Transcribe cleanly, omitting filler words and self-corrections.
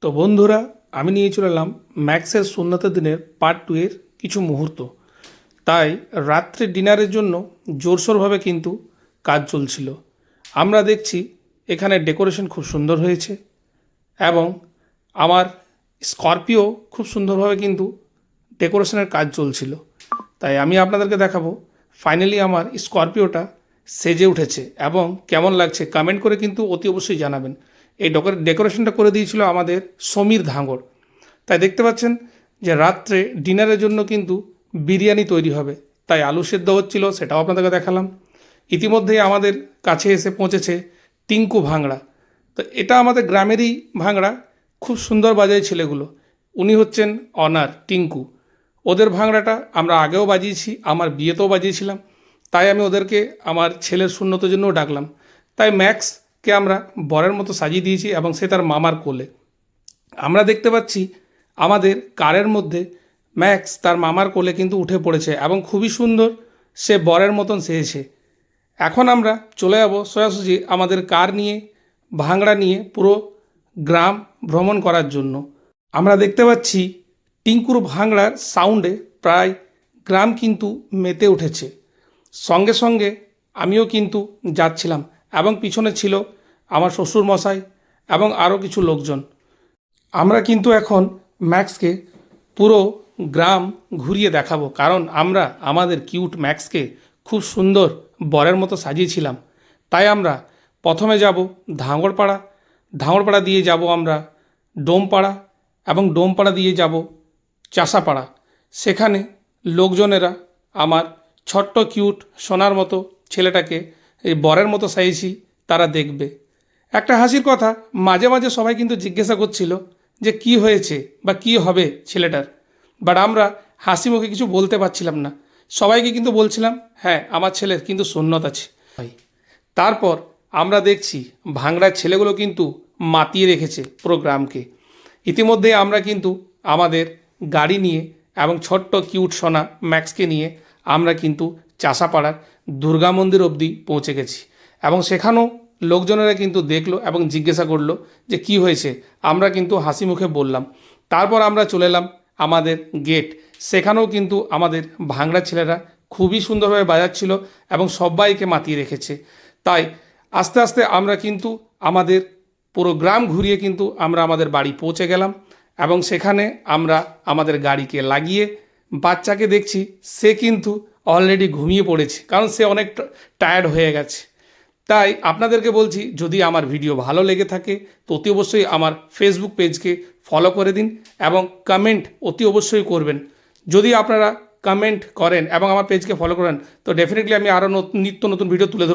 তো বন্ধুরা, আমি নিয়ে চলে এলাম ম্যাক্সের শূন্যতা দিনের পার্ট 2 এর কিছু মুহূর্ত। তাই রাত্রে ডিনারের জন্য জোরসোরভাবে কিন্তু কাজ চলছিল। আমরা দেখছি এখানে ডেকোরেশন খুব সুন্দর হয়েছে এবং আমার স্করপিও খুব সুন্দরভাবে কিন্তু ডেকোরেশনের কাজ চলছিল। তাই আমি আপনাদেরকে দেখাবো ফাইনালি আমার স্করপিওটা সেজে উঠেছে এবং কেমন লাগছে কমেন্ট করে কিন্তু অতি অবশ্যই জানাবেন। এই ডেকোরেশনটা করে দিয়েছিল আমাদের সমীর ধাঙ্গর। তাই দেখতে পাচ্ছেন যে রাত্রে ডিনারের জন্য কিন্তু বিরিয়ানি তৈরি হবে, তাই আলু সেদ্ধ হচ্ছিল, সেটাও আপনাদেরকে দেখালাম। ইতিমধ্যেই আমাদের কাছে এসে পৌঁছেছে টিঙ্কু ভাংড়া। তো এটা আমাদের গ্রামেরই ভাংড়া, খুব সুন্দর বাজায় ছেলেগুলো। উনি হচ্ছেন অনার টিঙ্কু। ওদের ভাংড়াটা আমরা আগেও বাজিয়েছি, আমার বিয়েতেও বাজিয়েছিলাম। তাই আমি ওদেরকে আমার ছেলের শূন্যতার জন্যও ডাকলাম। তাই ম্যাক্সকে আমরা বরের মতো সাজিয়ে দিয়েছি এবং সে তার মামার কোলে। আমরা দেখতে পাচ্ছি আমাদের কারের মধ্যে ম্যাক্স তার মামার কোলে কিন্তু উঠে পড়েছে এবং খুবই সুন্দর সে বরের মতন সেজেছে। এখন আমরা চলে যাব সোজাসুজি আমাদের কার নিয়ে, ভাংড়া নিয়ে পুরো গ্রাম ভ্রমণ করার জন্য। আমরা দেখতে পাচ্ছি টিঙ্কুর ভাংড়ার সাউন্ডে প্রায় গ্রাম কিন্তু মেতে উঠেছে। সঙ্গে সঙ্গে আমিও কিন্তু যাচ্ছিলাম এবং পিছনে ছিল আমার শ্বশুর মশাই এবং আরও কিছু লোকজন। আমরা কিন্তু এখন ম্যাক্সকে পুরো গ্রাম ঘুরিয়ে দেখাবো, কারণ আমরা আমাদের কিউট ম্যাক্সকে খুব সুন্দর বরের মতো সাজিয়েছিলাম। তাই আমরা প্রথমে যাব ধাঙ্গড়পাড়া, ধাঙ্গড়পাড়া দিয়ে যাব আমরা ডোমপাড়া এবং ডোমপাড়া দিয়ে যাব চাষাপাড়া। সেখানে লোকজনেরা আমার ছোট্ট কিউট সোনার মতো ছেলেটাকে এই বরের মতো সাজিয়েছি তারা দেখবে। একটা হাসির কথা, মাঝে মাঝে সবাই কিন্তু জিজ্ঞাসা করছিল যে কি হয়েছে বা কি হবে ছেলেটার, বাট আমরা হাসি মুখে কিছু বলতে পারছিলাম না। সবাইকে কিন্তু বলছিলাম হ্যাঁ আমার ছেলের কিন্তু সুন্নত আছে। তারপর আমরা দেখছি ভাংড়ার ছেলেগুলো কিন্তু মাতিয়ে রেখেছে পুরো গ্রামকে। ইতিমধ্যে আমরা কিন্তু আমাদের গাড়ি নিয়ে এবং ছোট্ট কিউট সোনা ম্যাক্সকে নিয়ে আমরা কিন্তু চাষাপাড়ার দুর্গা মন্দির অবধি পৌঁছে গেছি এবং সেখানেও লোকজনেরা কিন্তু দেখলো এবং জিজ্ঞাসা করলো যে কি হয়েছে। আমরা কিন্তু হাসি মুখে বললাম। তারপর আমরা চলে এলাম আমাদের গেট, সেখানেও কিন্তু আমাদের ভাংড়া ছেলেরা খুবই সুন্দরভাবে বাজাচ্ছিল এবং সবাইকে মাতিয়ে রেখেছে। তাই আস্তে আস্তে আমরা কিন্তু আমাদের পুরো গ্রাম ঘুরিয়ে কিন্তু আমরা আমাদের বাড়ি পৌঁছে গেলাম এবং সেখানে আমরা আমাদের গাড়িকে লাগিয়ে বাচ্চাকে দেখছি সে কিন্তু অলরেডি ঘুমিয়ে পড়েছে, কারণ সে অনেক টায়ার্ড হয়ে গেছে। তাই আপনাদেরকে বলছি, যদি আমার ভিডিও ভালো লেগে থাকে তো অতি অবশ্যই আমার ফেসবুক পেজকে ফলো করে দিন এবং কমেন্ট অতি অবশ্যই করবেন। যদি আপনারা কমেন্ট করেন এবং আমার পেজকে ফলো করেন তো ডেফিনেটলি আমি আরও নিত্য নতুন ভিডিও তুলে ধরব।